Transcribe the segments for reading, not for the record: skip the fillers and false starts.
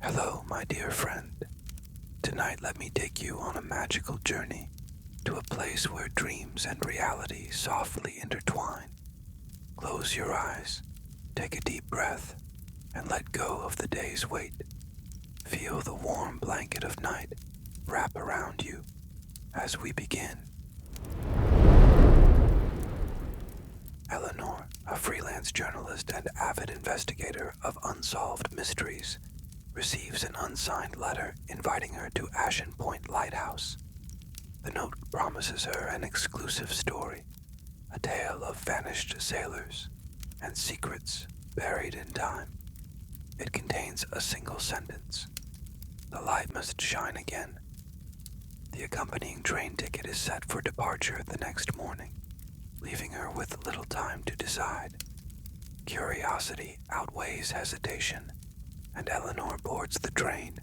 Hello, my dear friend. Tonight let me take you on a magical journey to a place where dreams and reality softly intertwine. Close your eyes, take a deep breath, and let go of the day's weight. Feel the warm blanket of night wrap around you as we begin. Eleanor, a freelance journalist and avid investigator of unsolved mysteries, receives an unsigned letter inviting her to Ashen Point Lighthouse. The note promises her an exclusive story, a tale of vanished sailors and secrets buried in time. It contains a single sentence: "The light must shine again." The accompanying train ticket is set for departure the next morning, leaving her with little time to decide. Curiosity outweighs hesitation, and Eleanor boards the train,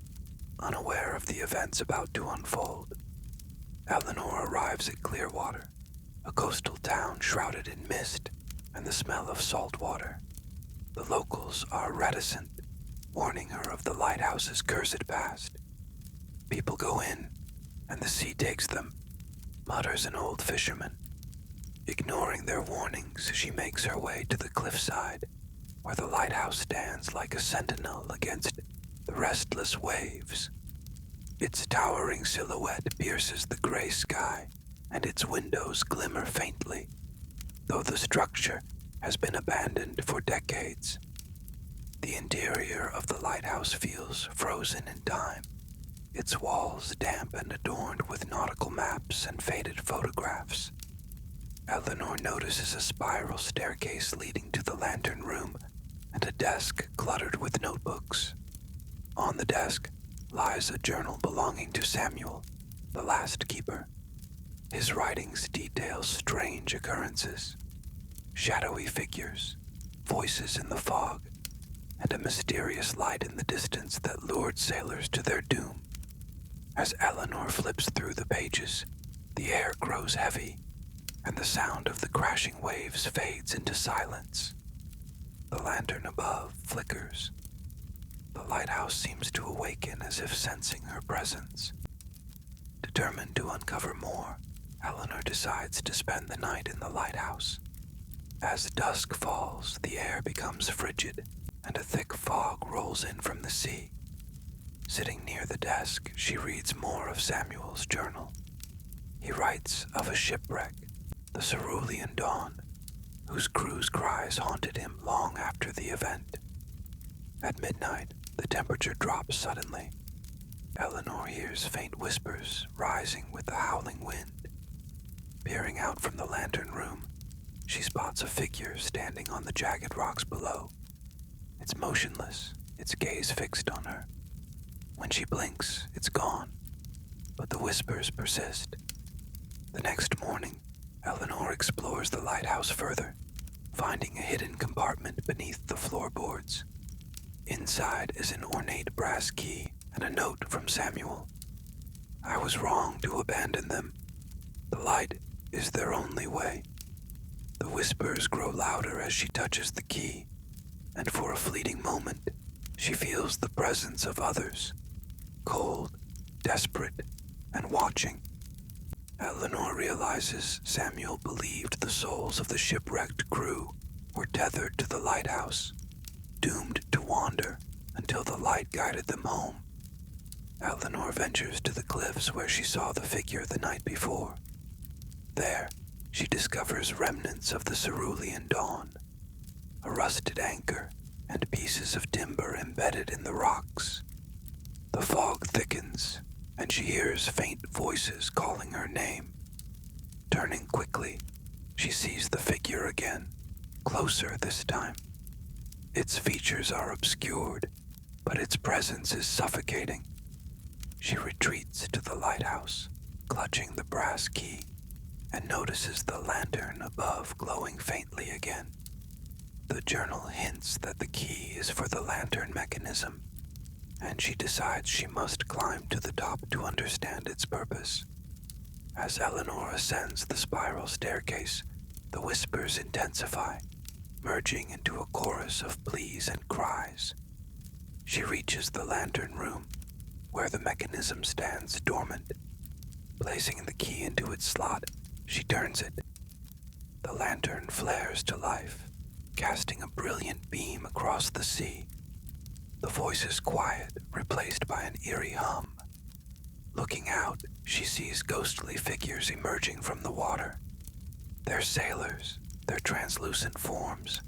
unaware of the events about to unfold. Eleanor arrives at Clearwater, a coastal town shrouded in mist and the smell of salt water. The locals are reticent, warning her of the lighthouse's cursed past. "People go in, and the sea takes them," mutters an old fisherman. Ignoring their warnings, she makes her way to the cliffside, where the lighthouse stands like a sentinel against the restless waves. Its towering silhouette pierces the gray sky, and its windows glimmer faintly, though the structure has been abandoned for decades. The interior of the lighthouse feels frozen in time, its walls damp and adorned with nautical maps and faded photographs. Eleanor notices a spiral staircase leading to the lantern room and a desk cluttered with notebooks. On the desk lies a journal belonging to Samuel, the last keeper. His writings detail strange occurrences, shadowy figures, voices in the fog, and a mysterious light in the distance that lured sailors to their doom. As Eleanor flips through the pages, the air grows heavy, and the sound of the crashing waves fades into silence. The lantern above flickers. The lighthouse seems to awaken as if sensing her presence. Determined to uncover more, Eleanor decides to spend the night in the lighthouse. As dusk falls, the air becomes frigid, and a thick fog rolls in from the sea. Sitting near the desk, she reads more of Samuel's journal. He writes of a shipwreck, the Cerulean Dawn, whose crew's cries haunted him long after the event. At midnight, the temperature drops suddenly. Eleanor hears faint whispers rising with the howling wind. Peering out from the lantern room, she spots a figure standing on the jagged rocks below. It's motionless, its gaze fixed on her. When she blinks, it's gone, but the whispers persist. The next morning, Eleanor explores the lighthouse further, finding a hidden compartment beneath the floorboards. Inside is an ornate brass key and a note from Samuel. "I was wrong to abandon them. The light is their only way." The whispers grow louder as she touches the key, and for a fleeting moment, she feels the presence of others, cold, desperate, and watching. Eleanor realizes Samuel believed the souls of the shipwrecked crew were tethered to the lighthouse, doomed to wander until the light guided them home. Eleanor ventures to the cliffs where she saw the figure the night before. There, she discovers remnants of the Cerulean Dawn, a rusted anchor and pieces of timber embedded in the rocks. The fog thickens, and she hears faint voices calling her name. Turning quickly, she sees the figure again, closer this time. Its features are obscured, but its presence is suffocating. She retreats to the lighthouse, clutching the brass key, and notices the lantern above glowing faintly again. The journal hints that the key is for the lantern mechanism, and she decides she must climb to the top to understand its purpose. As Eleanor ascends the spiral staircase, the whispers intensify, merging into a chorus of pleas and cries. She reaches the lantern room, where the mechanism stands dormant. Placing the key into its slot, she turns it. The lantern flares to life, casting a brilliant beam across the sea. The voice is quiet, replaced by an eerie hum. Looking out, she sees ghostly figures emerging from the water. They're sailors, their translucent forms,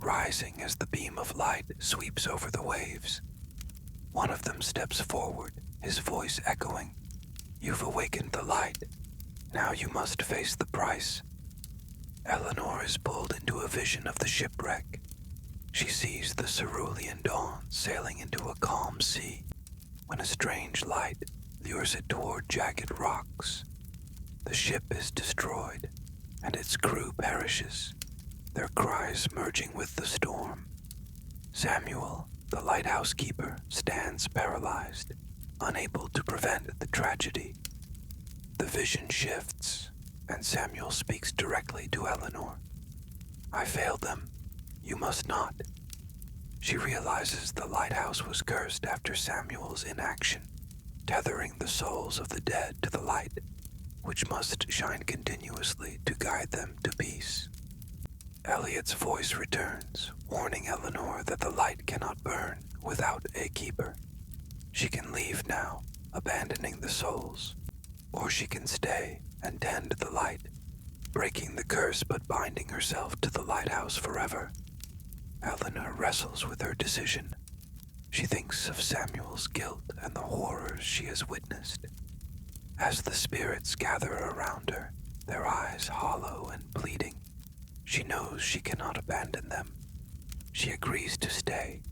rising as the beam of light sweeps over the waves. One of them steps forward, his voice echoing, "You've awakened the light. Now you must face the price." Eleanor is pulled into a vision of the shipwreck. She sees the cerulean dawn sailing into a calm sea when a strange light lures it toward jagged rocks. The ship is destroyed, and its crew perishes, their cries merging with the storm. Samuel, the lighthouse keeper, stands paralyzed, unable to prevent the tragedy. The vision shifts, and Samuel speaks directly to Eleanor. "I failed them. You must not." She realizes the lighthouse was cursed after Samuel's inaction, tethering the souls of the dead to the light, which must shine continuously to guide them to peace. Elliot's voice returns, warning Eleanor that the light cannot burn without a keeper. She can leave now, abandoning the souls, or she can stay and tend the light, breaking the curse but binding herself to the lighthouse forever. Eleanor wrestles with her decision. She thinks of Samuel's guilt and the horrors she has witnessed. As the spirits gather around her, their eyes hollow and pleading, she knows she cannot abandon them. She agrees to stay,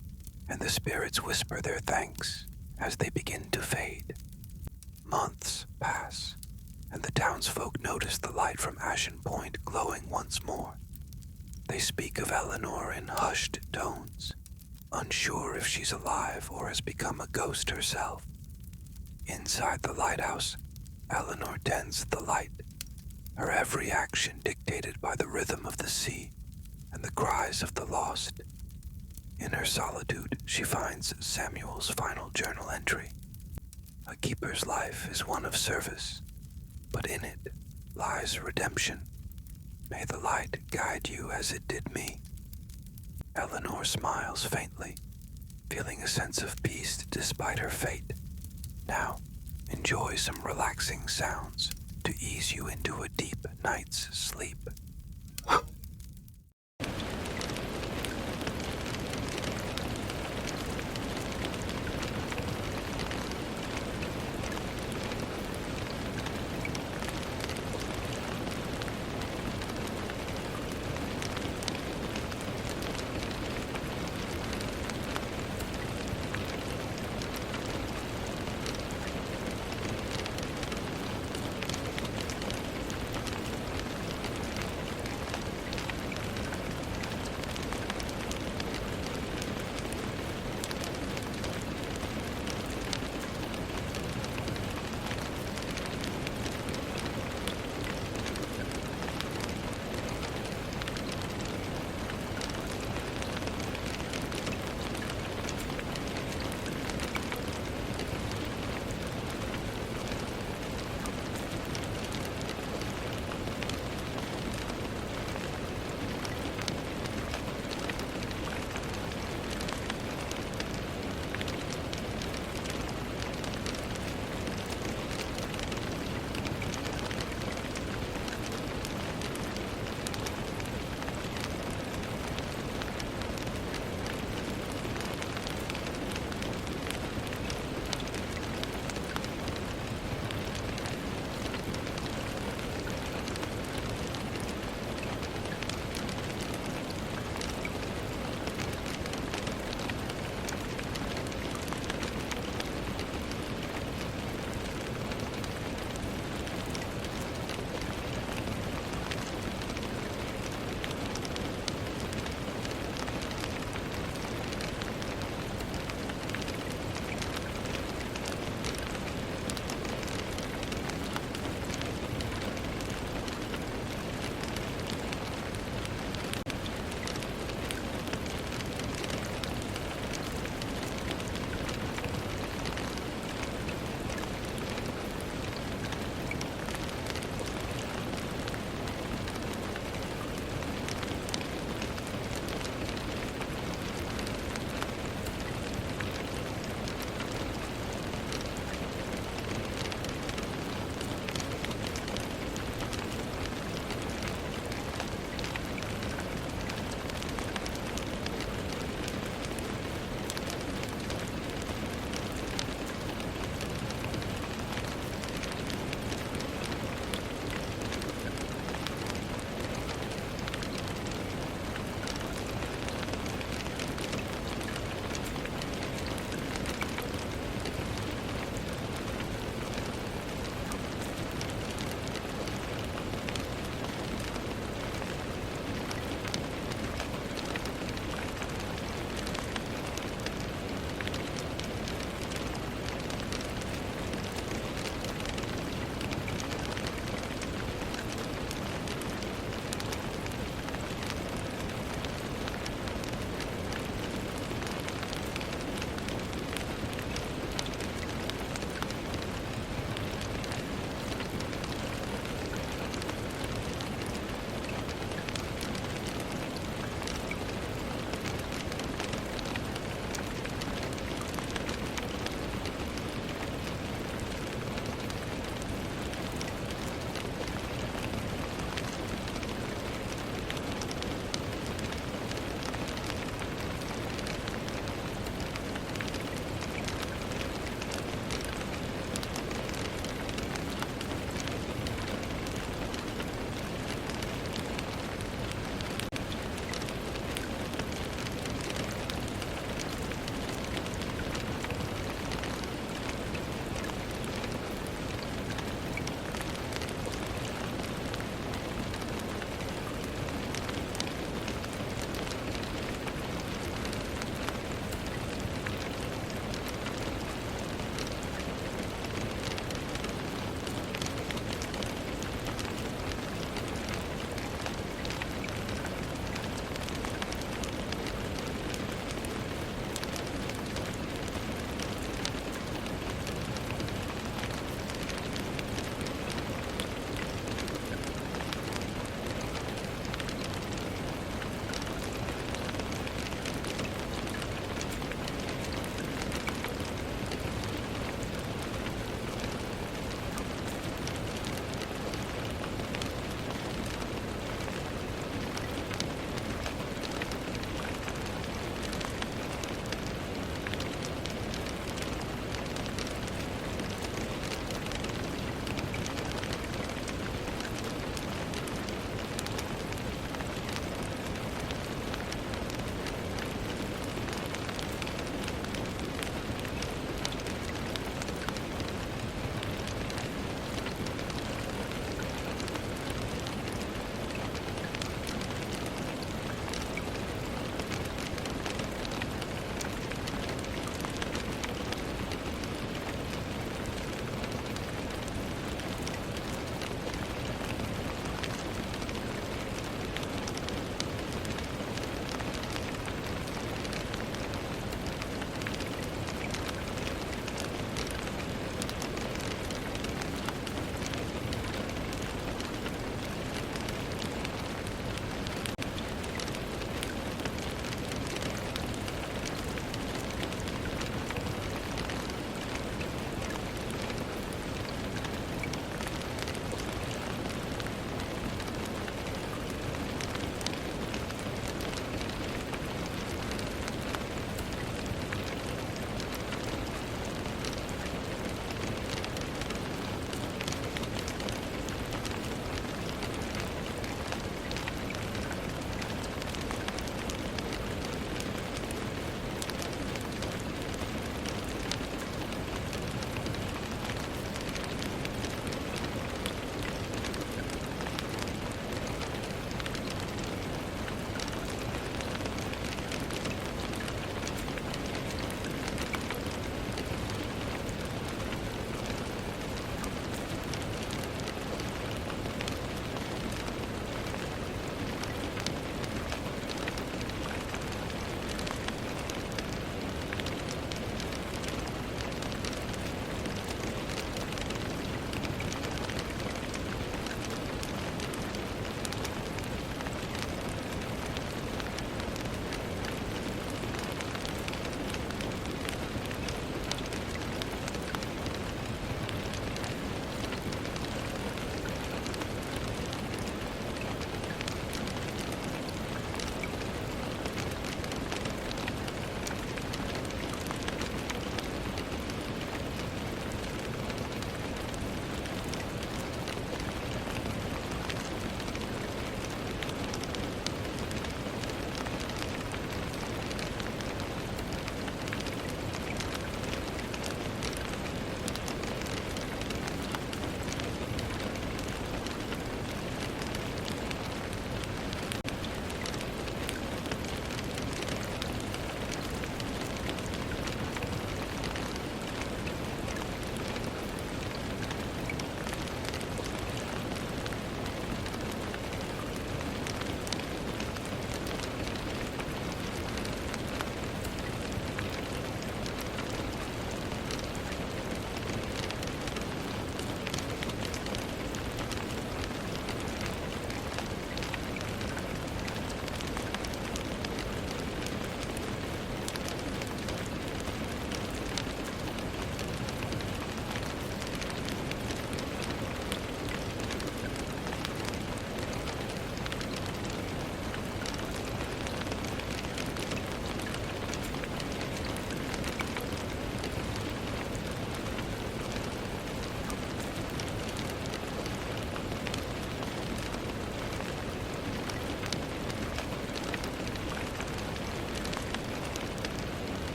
and the spirits whisper their thanks as they begin to fade. Months pass, and the townsfolk notice the light from Ashen Point glowing once more. They speak of Eleanor in hushed tones, unsure if she's alive or has become a ghost herself. Inside the lighthouse, Eleanor tends the light, her every action dictated by the rhythm of the sea and the cries of the lost. In her solitude, she finds Samuel's final journal entry. "A keeper's life is one of service, but in it lies redemption. May the light guide you as it did me." Eleanor smiles faintly, feeling a sense of peace despite her fate. Now, enjoy some relaxing sounds to ease you into a deep night's sleep.